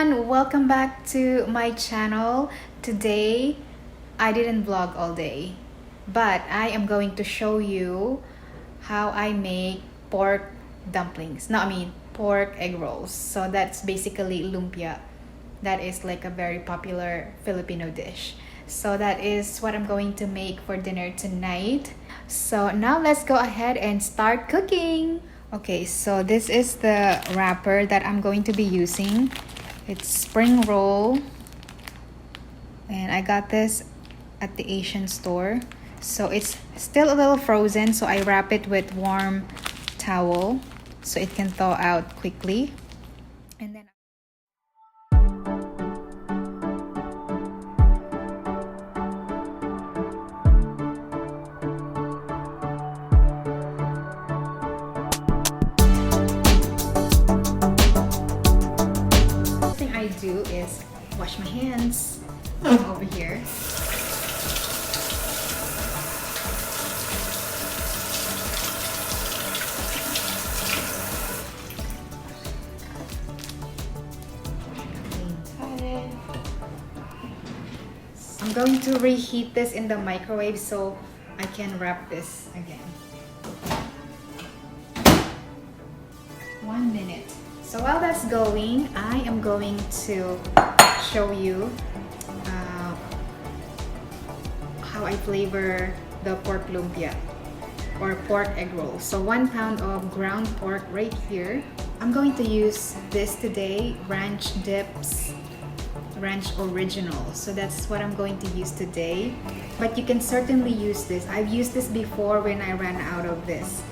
everyone, welcome back to my channel. Today I didn't vlog all day, but I am going to show you how I make pork dumplings. No, I mean pork egg rolls. So that's basically lumpia. That is like a very popular Filipino dish. So that is what I'm going to make for dinner tonight. So now let's go ahead and start cooking. Okay, so this is the wrapper that I'm going to be using. It's spring roll, and I got this at the Asian store. So it's still a little frozen, so I wrap it with warm towel so it can thaw out quickly. And then I do is wash my hands over here. I'm going to reheat this in the microwave so I can wrap this again. 1 minute. So while that's going, I am going to show you how I flavor the pork lumpia or pork egg roll. So 1 pound of ground pork right here. I'm going to use this today, ranch dips, ranch original. So that's what I'm going to use today. But you can certainly use this. I've used this before when I ran out of this.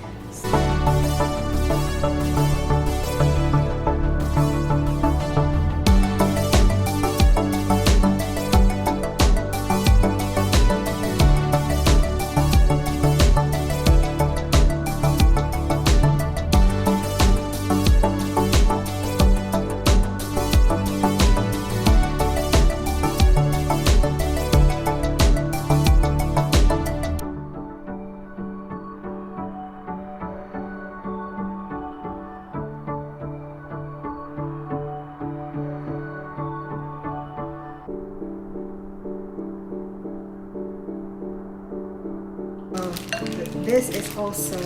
This is also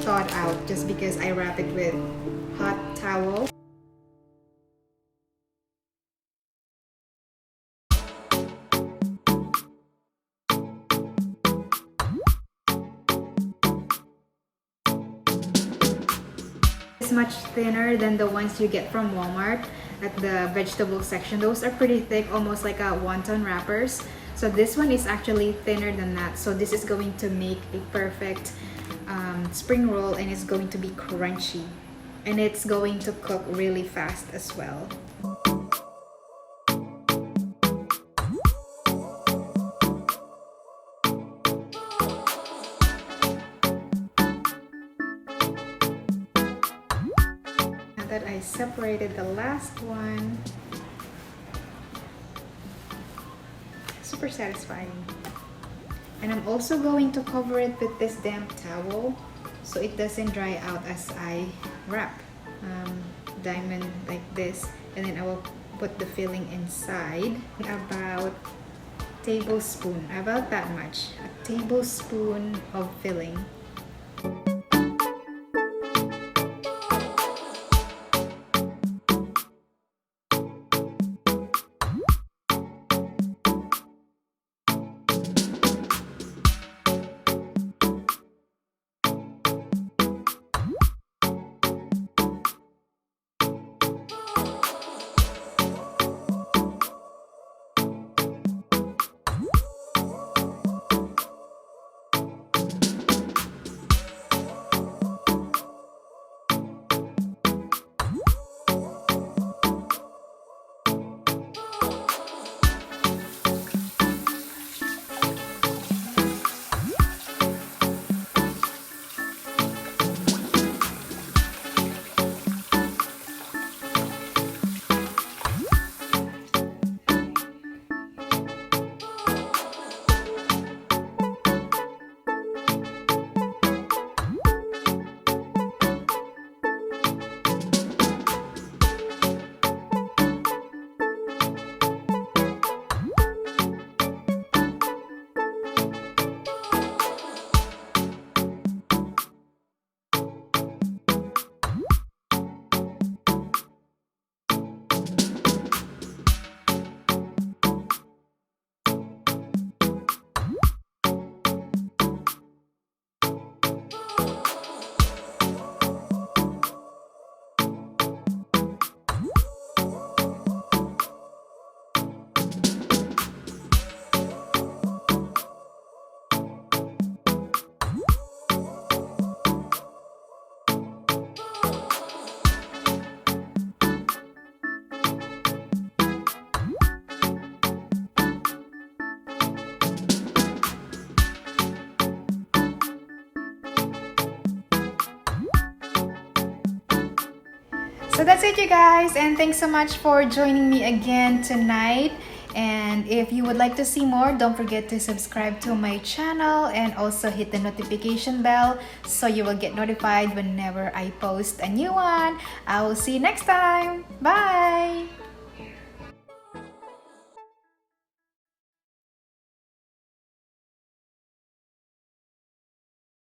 thawed out just because I wrap it with hot towel. It's much thinner than the ones you get from Walmart at the vegetable section. Those are pretty thick, almost like a wonton wrappers. So this one is actually thinner than that. So this is going to make a perfect spring roll, and it's going to be crunchy. And it's going to cook really fast as well. Now that I separated the last one, super satisfying. And I'm also going to cover it with this damp towel so it doesn't dry out as I wrap diamond like this, and then I will put the filling inside. About that much, a tablespoon of filling. that's it, you guys, and thanks so much for joining me again tonight. And if you would like to see more, don't forget to subscribe to my channel and also hit the notification bell so you will get notified whenever I post a new one. I will see you next time. Bye!